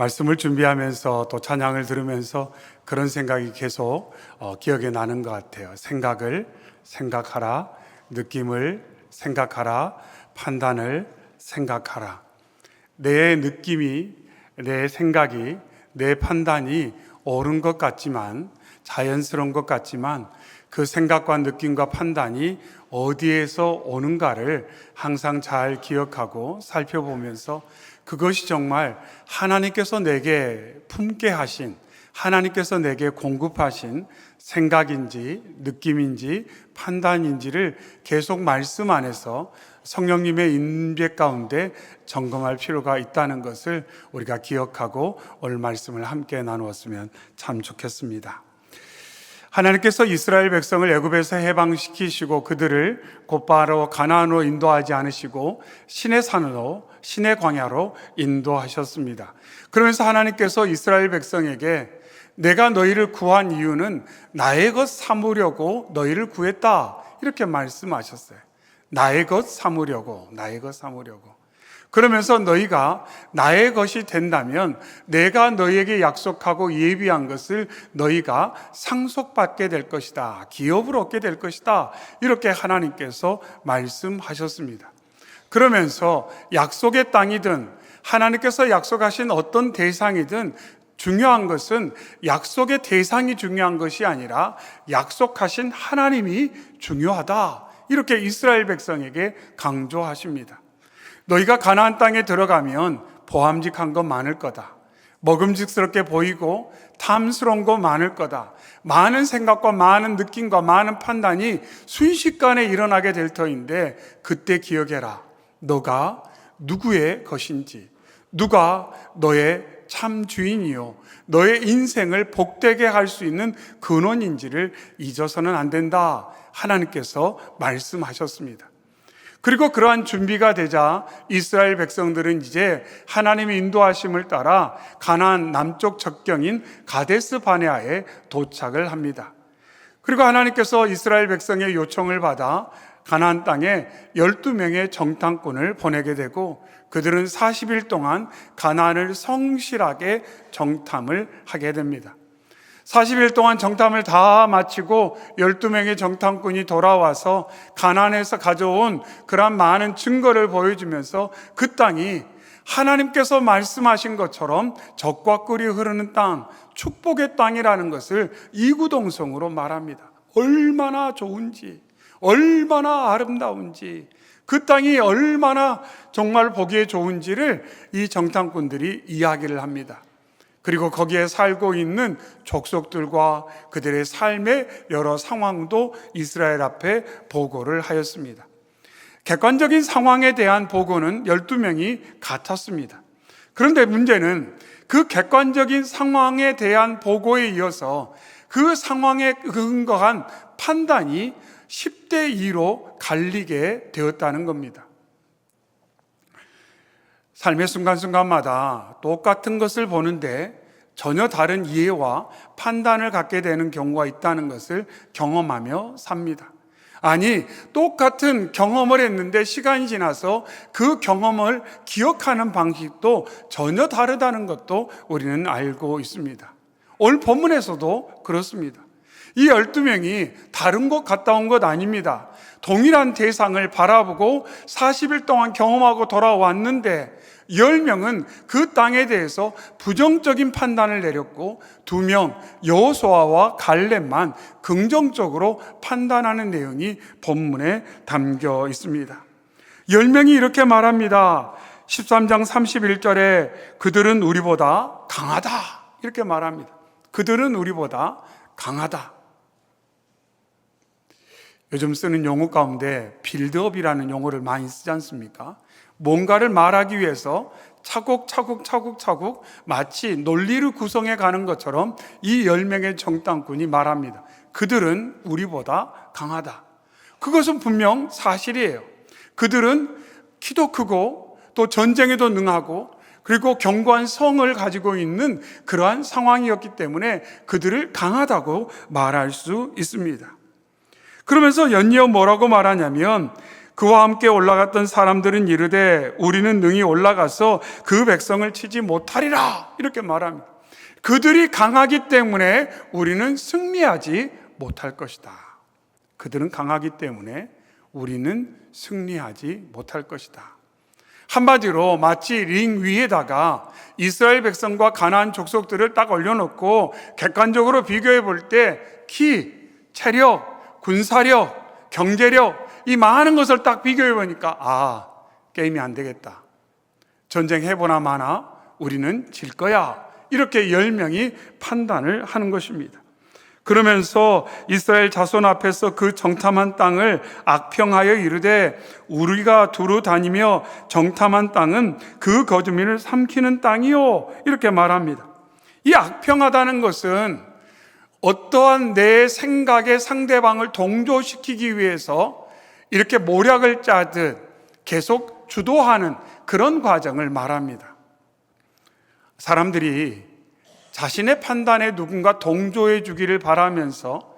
말씀을 준비하면서 또 찬양을 들으면서 그런 생각이 계속 기억에 나는 것 같아요. 생각을 생각하라, 느낌을 생각하라, 판단을 생각하라. 내 느낌이, 내 생각이, 내 판단이 옳은 것 같지만, 자연스러운 것 같지만 그 생각과 느낌과 판단이 어디에서 오는가를 항상 잘 기억하고 살펴보면서 그것이 정말 하나님께서 내게 품게 하신, 하나님께서 내게 공급하신 생각인지 느낌인지 판단인지를 계속 말씀 안에서 성령님의 임재 가운데 점검할 필요가 있다는 것을 우리가 기억하고 오늘 말씀을 함께 나누었으면 참 좋겠습니다. 하나님께서 이스라엘 백성을 애굽에서 해방시키시고 그들을 곧바로 가나안으로 인도하지 않으시고 신의 산으로, 신의 광야로 인도하셨습니다. 그러면서 하나님께서 이스라엘 백성에게 내가 너희를 구한 이유는 나의 것 삼으려고 너희를 구했다, 이렇게 말씀하셨어요. 나의 것 삼으려고, 나의 것 삼으려고. 그러면서 너희가 나의 것이 된다면 내가 너희에게 약속하고 예비한 것을 너희가 상속받게 될 것이다, 기업을 얻게 될 것이다, 이렇게 하나님께서 말씀하셨습니다. 그러면서 약속의 땅이든 하나님께서 약속하신 어떤 대상이든 중요한 것은 약속의 대상이 중요한 것이 아니라 약속하신 하나님이 중요하다, 이렇게 이스라엘 백성에게 강조하십니다. 너희가 가나안 땅에 들어가면 보암직한 거 많을 거다, 먹음직스럽게 보이고 탐스러운 거 많을 거다, 많은 생각과 많은 느낌과 많은 판단이 순식간에 일어나게 될 터인데 그때 기억해라. 너가 누구의 것인지, 누가 너의 참 주인이요 너의 인생을 복되게 할 수 있는 근원인지를 잊어서는 안 된다, 하나님께서 말씀하셨습니다. 그리고 그러한 준비가 되자 이스라엘 백성들은 이제 하나님의 인도하심을 따라 가나안 남쪽 적경인 가데스 바네아에 도착을 합니다. 그리고 하나님께서 이스라엘 백성의 요청을 받아 가나안 땅에 12명의 정탐꾼을 보내게 되고 그들은 40일 동안 가나안을 성실하게 정탐을 하게 됩니다. 40일 동안 정탐을 다 마치고 12명의 정탐꾼이 돌아와서 가나안에서 가져온 그런 많은 증거를 보여주면서 그 땅이 하나님께서 말씀하신 것처럼 젖과 꿀이 흐르는 땅, 축복의 땅이라는 것을 이구동성으로 말합니다. 얼마나 좋은지, 얼마나 아름다운지, 그 땅이 얼마나 정말 보기에 좋은지를 이 정탐꾼들이 이야기를 합니다. 그리고 거기에 살고 있는 족속들과 그들의 삶의 여러 상황도 이스라엘 앞에 보고를 하였습니다. 객관적인 상황에 대한 보고는 12명이 같았습니다. 그런데 문제는 그 객관적인 상황에 대한 보고에 이어서 그 상황에 근거한 판단이 10대 2로 갈리게 되었다는 겁니다. 삶의 순간순간마다 똑같은 것을 보는데 전혀 다른 이해와 판단을 갖게 되는 경우가 있다는 것을 경험하며 삽니다. 아니, 똑같은 경험을 했는데 시간이 지나서 그 경험을 기억하는 방식도 전혀 다르다는 것도 우리는 알고 있습니다. 오늘 본문에서도 그렇습니다. 이 12명이 다른 곳 갔다 온 것 아닙니다. 동일한 대상을 바라보고 40일 동안 경험하고 돌아왔는데 10명은 그 땅에 대해서 부정적인 판단을 내렸고 2명 여호수아와 갈렙만 긍정적으로 판단하는 내용이 본문에 담겨 있습니다. 10명이 이렇게 말합니다. 13장 31절에 그들은 우리보다 강하다, 이렇게 말합니다. 그들은 우리보다 강하다. 요즘 쓰는 용어 가운데 빌드업이라는 용어를 많이 쓰지 않습니까? 뭔가를 말하기 위해서 차곡차곡 마치 논리를 구성해 가는 것처럼 이 10명의 정탐꾼이 말합니다. 그들은 우리보다 강하다. 그것은 분명 사실이에요. 그들은 키도 크고 또 전쟁에도 능하고 그리고 견고한 성을 가지고 있는 그러한 상황이었기 때문에 그들을 강하다고 말할 수 있습니다. 그러면서 연이어 뭐라고 말하냐면 그와 함께 올라갔던 사람들은 이르되 우리는 능히 올라가서 그 백성을 치지 못하리라 이렇게 말합니다. 그들이 강하기 때문에 우리는 승리하지 못할 것이다. 그들은 강하기 때문에 우리는 승리하지 못할 것이다. 한마디로 마치 링 위에다가 이스라엘 백성과 가나안 족속들을 딱 올려놓고 객관적으로 비교해 볼 때 키, 체력, 군사력, 경제력 이 많은 것을 딱 비교해 보니까 게임이 안 되겠다. 전쟁 해보나 마나 우리는 질 거야. 이렇게 10명이 판단을 하는 것입니다. 그러면서 이스라엘 자손 앞에서 그 정탐한 땅을 악평하여 이르되 우리가 두루 다니며 정탐한 땅은 그 거주민을 삼키는 땅이요 이렇게 말합니다. 이 악평하다는 것은 어떠한 내 생각의 상대방을 동조시키기 위해서 이렇게 모략을 짜듯 계속 주도하는 그런 과정을 말합니다. 사람들이 자신의 판단에 누군가 동조해 주기를 바라면서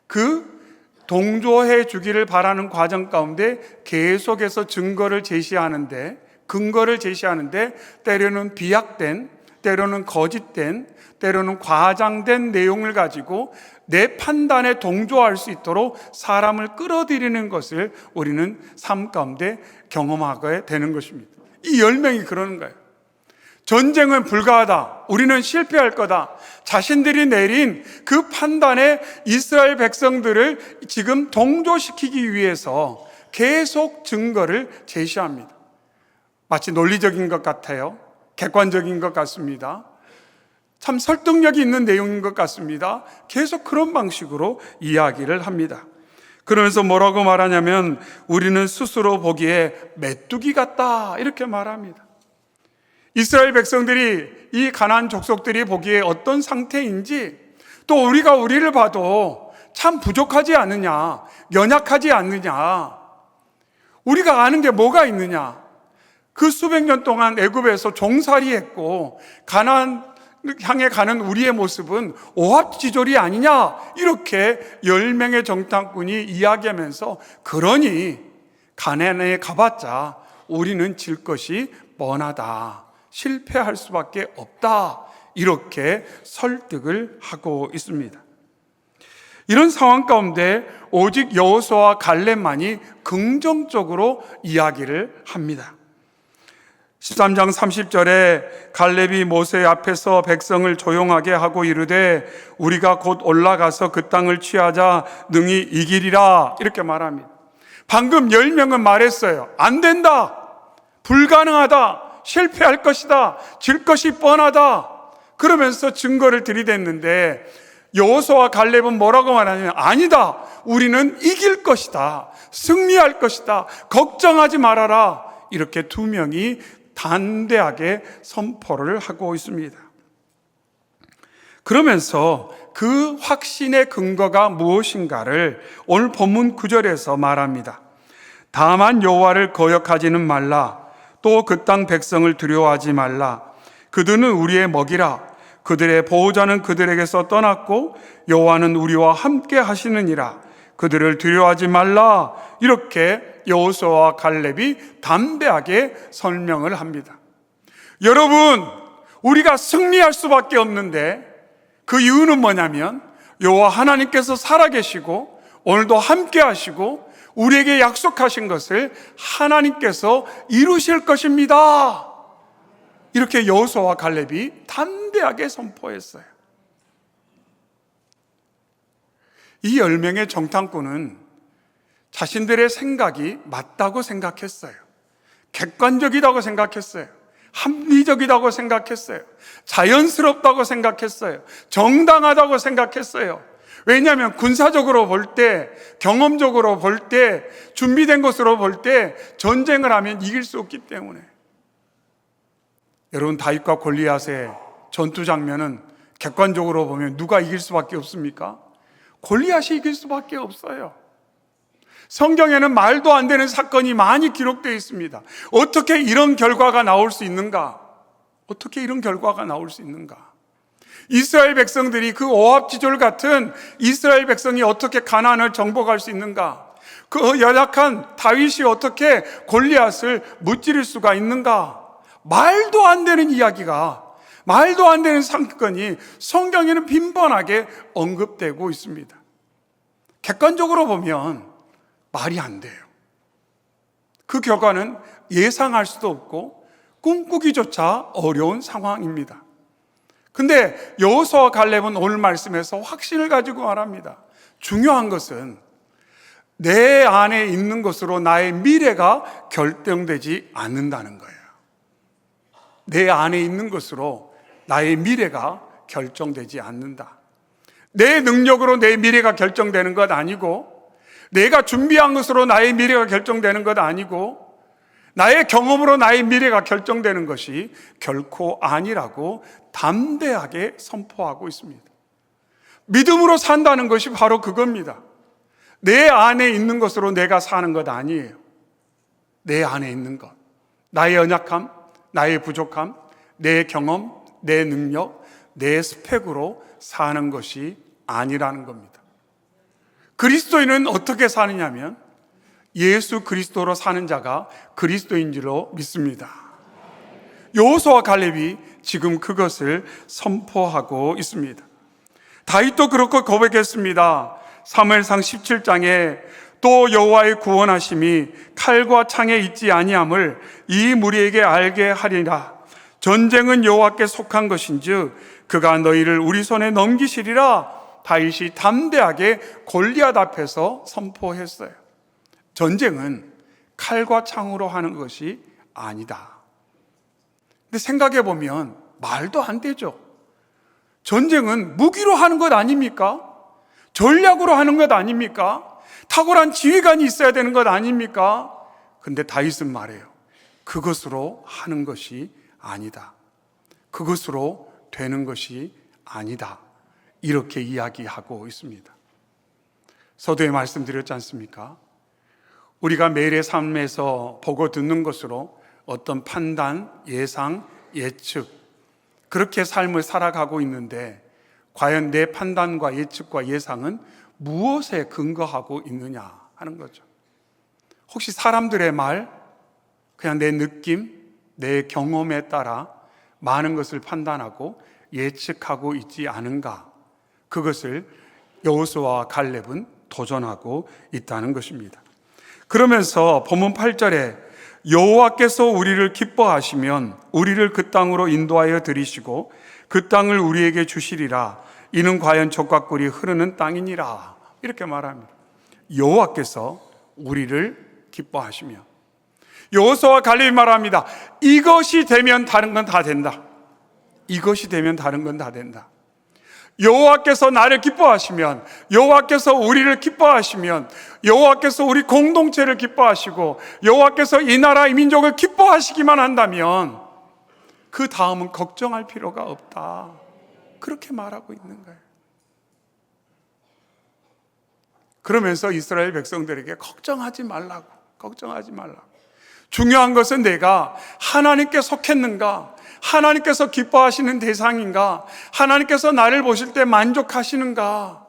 그 동조해 주기를 바라는 과정 가운데 계속해서 근거를 제시하는데 때로는 비약된, 때로는 거짓된, 때로는 과장된 내용을 가지고 내 판단에 동조할 수 있도록 사람을 끌어들이는 것을 우리는 삶 가운데 경험하게 되는 것입니다. 이 10명이 그러는 거예요. 전쟁은 불가하다. 우리는 실패할 거다. 자신들이 내린 그 판단에 이스라엘 백성들을 지금 동조시키기 위해서 계속 증거를 제시합니다. 마치 논리적인 것 같아요. 객관적인 것 같습니다. 참 설득력이 있는 내용인 것 같습니다. 계속 그런 방식으로 이야기를 합니다. 그러면서 뭐라고 말하냐면 우리는 스스로 보기에 메뚜기 같다 이렇게 말합니다. 이스라엘 백성들이 이 가나안 족속들이 보기에 어떤 상태인지 또 우리가 우리를 봐도 참 부족하지 않느냐, 연약하지 않느냐, 우리가 아는 게 뭐가 있느냐. 그 수백 년 동안 애굽에서 종살이했고 가나안 향해 가는 우리의 모습은 오합지졸이 아니냐 이렇게 10명의 정탐꾼이 이야기하면서 그러니 가나안에 가봤자 우리는 질 것이 뻔하다. 실패할 수밖에 없다. 이렇게 설득을 하고 있습니다. 이런 상황 가운데 오직 여호수아와 갈렙만이 긍정적으로 이야기를 합니다. 13장 30절에 갈렙이 모세 앞에서 백성을 조용하게 하고 이르되 우리가 곧 올라가서 그 땅을 취하자 능히 이기리라 이렇게 말합니다. 방금 10명은 말했어요. 안 된다. 불가능하다. 실패할 것이다. 질 것이 뻔하다. 그러면서 증거를 들이댔는데 여호수아와 갈렙은 뭐라고 말하냐면 아니다. 우리는 이길 것이다. 승리할 것이다. 걱정하지 말아라. 이렇게 2명이 담대하게 선포를 하고 있습니다. 그러면서 그 확신의 근거가 무엇인가를 오늘 본문 9절에서 말합니다. 다만 여호와를 거역하지는 말라. 또 그 땅 백성을 두려워하지 말라. 그들은 우리의 먹이라. 그들의 보호자는 그들에게서 떠났고 여호와는 우리와 함께 하시느니라. 그들을 두려워하지 말라. 이렇게 여호수아와 갈렙이 담대하게 설명을 합니다. 여러분, 우리가 승리할 수밖에 없는데 그 이유는 뭐냐면 여호와 하나님께서 살아계시고 오늘도 함께 하시고 우리에게 약속하신 것을 하나님께서 이루실 것입니다. 이렇게 여호수아와 갈렙이 담대하게 선포했어요. 이 10명의 정탐꾼은 자신들의 생각이 맞다고 생각했어요. 객관적이라고 생각했어요. 합리적이라고 생각했어요. 자연스럽다고 생각했어요. 정당하다고 생각했어요. 왜냐하면 군사적으로 볼 때, 경험적으로 볼 때, 준비된 것으로 볼 때 전쟁을 하면 이길 수 없기 때문에. 여러분, 다윗과 골리앗의 전투 장면은 객관적으로 보면 누가 이길 수밖에 없습니까? 골리앗이 이길 수밖에 없어요. 성경에는 말도 안 되는 사건이 많이 기록되어 있습니다. 어떻게 이런 결과가 나올 수 있는가? 어떻게 이런 결과가 나올 수 있는가? 이스라엘 백성들이 그 오합지졸 같은 이스라엘 백성이 어떻게 가나안을 정복할 수 있는가? 그 연약한 다윗이 어떻게 골리앗을 무찌를 수가 있는가? 말도 안 되는 이야기가, 말도 안 되는 사건이 성경에는 빈번하게 언급되고 있습니다. 객관적으로 보면 말이 안 돼요. 그 결과는 예상할 수도 없고 꿈꾸기조차 어려운 상황입니다. 근데 여호수아와 갈렙은 오늘 말씀에서 확신을 가지고 말합니다. 중요한 것은 내 안에 있는 것으로 나의 미래가 결정되지 않는다는 거예요. 내 안에 있는 것으로 나의 미래가 결정되지 않는다. 내 능력으로 내 미래가 결정되는 것 아니고, 내가 준비한 것으로 나의 미래가 결정되는 것 아니고, 나의 경험으로 나의 미래가 결정되는 것이 결코 아니라고 담대하게 선포하고 있습니다. 믿음으로 산다는 것이 바로 그겁니다. 내 안에 있는 것으로 내가 사는 것 아니에요. 내 안에 있는 것, 나의 연약함, 나의 부족함, 내 경험, 내 능력, 내 스펙으로 사는 것이 아니라는 겁니다. 그리스도인은 어떻게 사느냐면 예수 그리스도로 사는 자가 그리스도인 줄로 믿습니다. 여호수아와 갈렙이 지금 그것을 선포하고 있습니다. 다윗도 그렇게 고백했습니다. 사무엘상 17장에 또 여호와의 구원하심이 칼과 창에 있지 아니함을 이 무리에게 알게 하리라. 전쟁은 여호와께 속한 것인즉 그가 너희를 우리 손에 넘기시리라. 다윗이 담대하게 골리앗 앞에서 선포했어요. 전쟁은 칼과 창으로 하는 것이 아니다. 근데 생각해 보면 말도 안 되죠. 전쟁은 무기로 하는 것 아닙니까? 전략으로 하는 것 아닙니까? 탁월한 지휘관이 있어야 되는 것 아닙니까? 근데 다윗은 말해요. 그것으로 하는 것이 아니다. 그것으로 되는 것이 아니다. 이렇게 이야기하고 있습니다. 서두에 말씀드렸지 않습니까? 우리가 매일의 삶에서 보고 듣는 것으로 어떤 판단, 예상, 예측, 그렇게 삶을 살아가고 있는데 과연 내 판단과 예측과 예상은 무엇에 근거하고 있느냐 하는 거죠. 혹시 사람들의 말, 그냥 내 느낌, 내 경험에 따라 많은 것을 판단하고 예측하고 있지 않은가? 그것을 여호수아와 갈렙은 도전하고 있다는 것입니다. 그러면서 본문 8절에 여호와께서 우리를 기뻐하시면 우리를 그 땅으로 인도하여 들이시고 그 땅을 우리에게 주시리라. 이는 과연 젖과 꿀이 흐르는 땅이니라. 이렇게 말합니다. 여호와께서 우리를 기뻐하시며, 여호수아와 갈렙이 말합니다. 이것이 되면 다른 건 다 된다. 이것이 되면 다른 건 다 된다. 여호와께서 나를 기뻐하시면, 여호와께서 우리를 기뻐하시면, 여호와께서 우리 공동체를 기뻐하시고 여호와께서 이 나라 이 민족을 기뻐하시기만 한다면 그 다음은 걱정할 필요가 없다. 그렇게 말하고 있는 거예요. 그러면서 이스라엘 백성들에게 걱정하지 말라고. 중요한 것은 내가 하나님께 속했는가, 하나님께서 기뻐하시는 대상인가, 하나님께서 나를 보실 때 만족하시는가,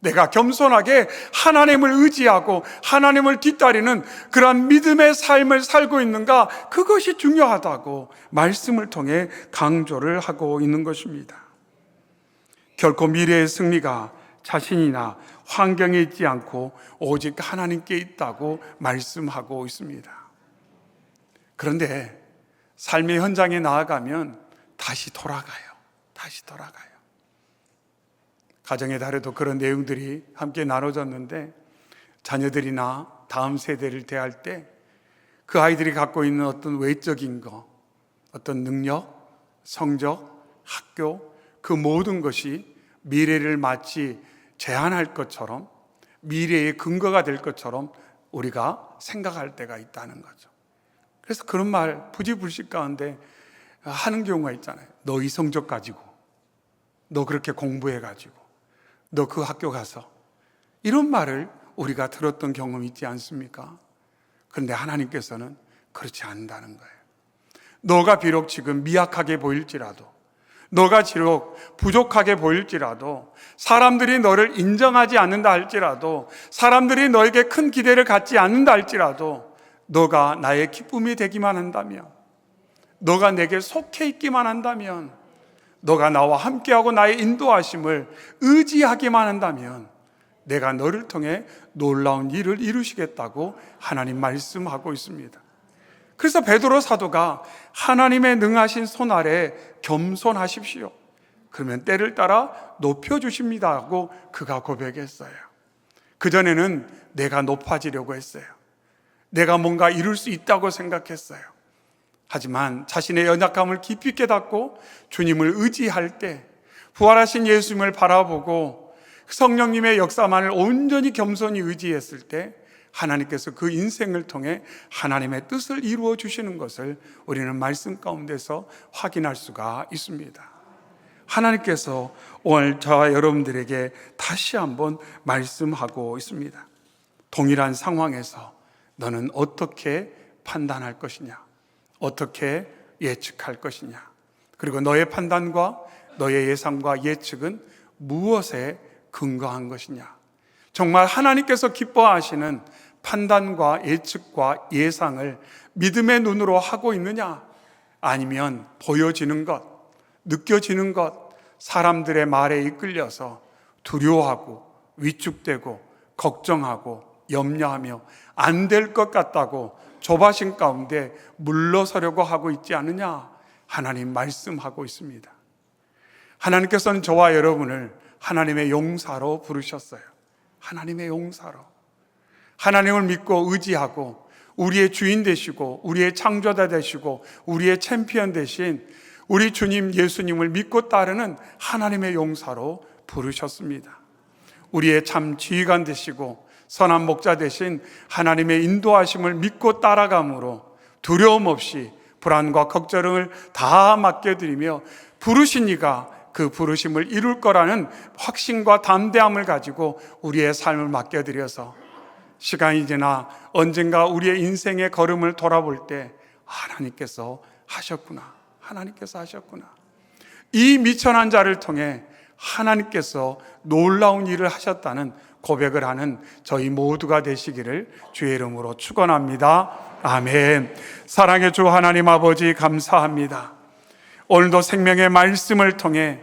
내가 겸손하게 하나님을 의지하고 하나님을 뒤따르는 그런 믿음의 삶을 살고 있는가, 그것이 중요하다고 말씀을 통해 강조를 하고 있는 것입니다. 결코 미래의 승리가 자신이나 환경에 있지 않고 오직 하나님께 있다고 말씀하고 있습니다. 그런데 삶의 현장에 나아가면 다시 돌아가요. 가정의 달에도 그런 내용들이 함께 나눠졌는데, 자녀들이나 다음 세대를 대할 때 그 아이들이 갖고 있는 어떤 외적인 것, 어떤 능력, 성적, 학교, 그 모든 것이 미래를 마치 제한할 것처럼, 미래의 근거가 될 것처럼 우리가 생각할 때가 있다는 거죠. 그래서 그런 말 부지불식 가운데 하는 경우가 있잖아요. 너 이 성적 가지고, 너 그렇게 공부해가지고, 너 그 학교 가서, 이런 말을 우리가 들었던 경험이 있지 않습니까? 그런데 하나님께서는 그렇지 않다는 거예요. 너가 비록 지금 미약하게 보일지라도, 너가 비록 부족하게 보일지라도, 사람들이 너를 인정하지 않는다 할지라도, 사람들이 너에게 큰 기대를 갖지 않는다 할지라도, 너가 나의 기쁨이 되기만 한다면, 너가 내게 속해 있기만 한다면, 너가 나와 함께하고 나의 인도하심을 의지하기만 한다면 내가 너를 통해 놀라운 일을 이루시겠다고 하나님 말씀하고 있습니다. 그래서 베드로 사도가 하나님의 능하신 손 아래 겸손하십시오, 그러면 때를 따라 높여주십니다 하고 그가 고백했어요. 그전에는 내가 높아지려고 했어요. 내가 뭔가 이룰 수 있다고 생각했어요. 하지만 자신의 연약함을 깊이 깨닫고 주님을 의지할 때, 부활하신 예수님을 바라보고 성령님의 역사만을 온전히 겸손히 의지했을 때 하나님께서 그 인생을 통해 하나님의 뜻을 이루어 주시는 것을 우리는 말씀 가운데서 확인할 수가 있습니다. 하나님께서 오늘 저와 여러분들에게 다시 한번 말씀하고 있습니다. 동일한 상황에서 너는 어떻게 판단할 것이냐, 어떻게 예측할 것이냐, 그리고 너의 판단과 너의 예상과 예측은 무엇에 근거한 것이냐, 정말 하나님께서 기뻐하시는 판단과 예측과 예상을 믿음의 눈으로 하고 있느냐, 아니면 보여지는 것, 느껴지는 것, 사람들의 말에 이끌려서 두려워하고 위축되고 걱정하고 염려하며 안 될 것 같다고 조바심 가운데 물러서려고 하고 있지 않느냐, 하나님 말씀하고 있습니다. 하나님께서는 저와 여러분을 하나님의 용사로 부르셨어요. 하나님의 용사로. 하나님을 믿고 의지하고 우리의 주인 되시고 우리의 창조자 되시고 우리의 챔피언 되신 우리 주님 예수님을 믿고 따르는 하나님의 용사로 부르셨습니다. 우리의 참 지휘관 되시고 선한 목자 되신 하나님의 인도하심을 믿고 따라감으로 두려움 없이 불안과 걱정을 다 맡겨드리며 부르신 이가 그 부르심을 이룰 거라는 확신과 담대함을 가지고 우리의 삶을 맡겨드려서 시간이 지나 언젠가 우리의 인생의 걸음을 돌아볼 때 하나님께서 하셨구나, 하나님께서 하셨구나, 이 미천한 자를 통해 하나님께서 놀라운 일을 하셨다는 고백을 하는 저희 모두가 되시기를 주의 이름으로 축원합니다. 아멘. 사랑의 주 하나님 아버지, 감사합니다. 오늘도 생명의 말씀을 통해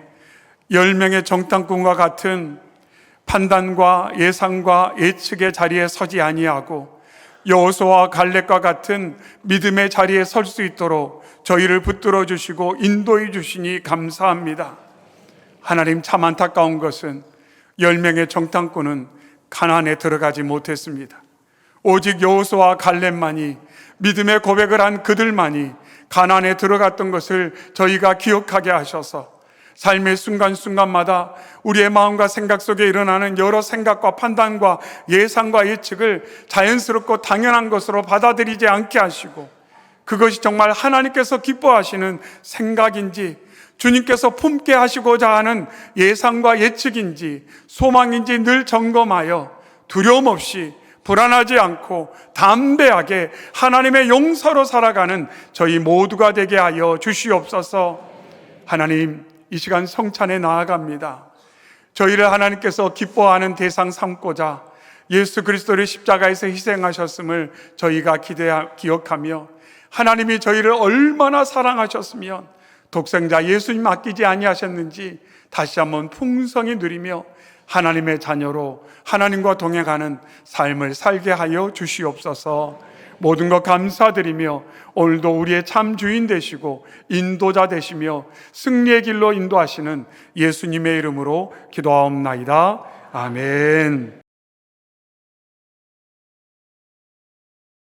10명의 정탐꾼과 같은 판단과 예상과 예측의 자리에 서지 아니하고 여호수아와 갈렙과 같은 믿음의 자리에 설 수 있도록 저희를 붙들어 주시고 인도해 주시니 감사합니다. 하나님, 참 안타까운 것은 10명의 정탐꾼은 가나안에 들어가지 못했습니다. 오직 여호수아와 갈렙만이, 믿음의 고백을 한 그들만이 가나안에 들어갔던 것을 저희가 기억하게 하셔서 삶의 순간순간마다 우리의 마음과 생각 속에 일어나는 여러 생각과 판단과 예상과 예측을 자연스럽고 당연한 것으로 받아들이지 않게 하시고, 그것이 정말 하나님께서 기뻐하시는 생각인지, 주님께서 품게 하시고자 하는 예상과 예측인지 소망인지 늘 점검하여 두려움 없이 불안하지 않고 담대하게 하나님의 용사로 살아가는 저희 모두가 되게 하여 주시옵소서. 하나님, 이 시간 성찬에 나아갑니다. 저희를 하나님께서 기뻐하는 대상 삼고자 예수 그리스도를 십자가에서 희생하셨음을 저희가 기억하며, 하나님이 저희를 얼마나 사랑하셨으면 독생자 예수님 아끼지 아니하셨는지 다시 한번 풍성히 누리며 하나님의 자녀로 하나님과 동행하는 삶을 살게 하여 주시옵소서. 모든 것 감사드리며 오늘도 우리의 참 주인 되시고 인도자 되시며 승리의 길로 인도하시는 예수님의 이름으로 기도하옵나이다. 아멘.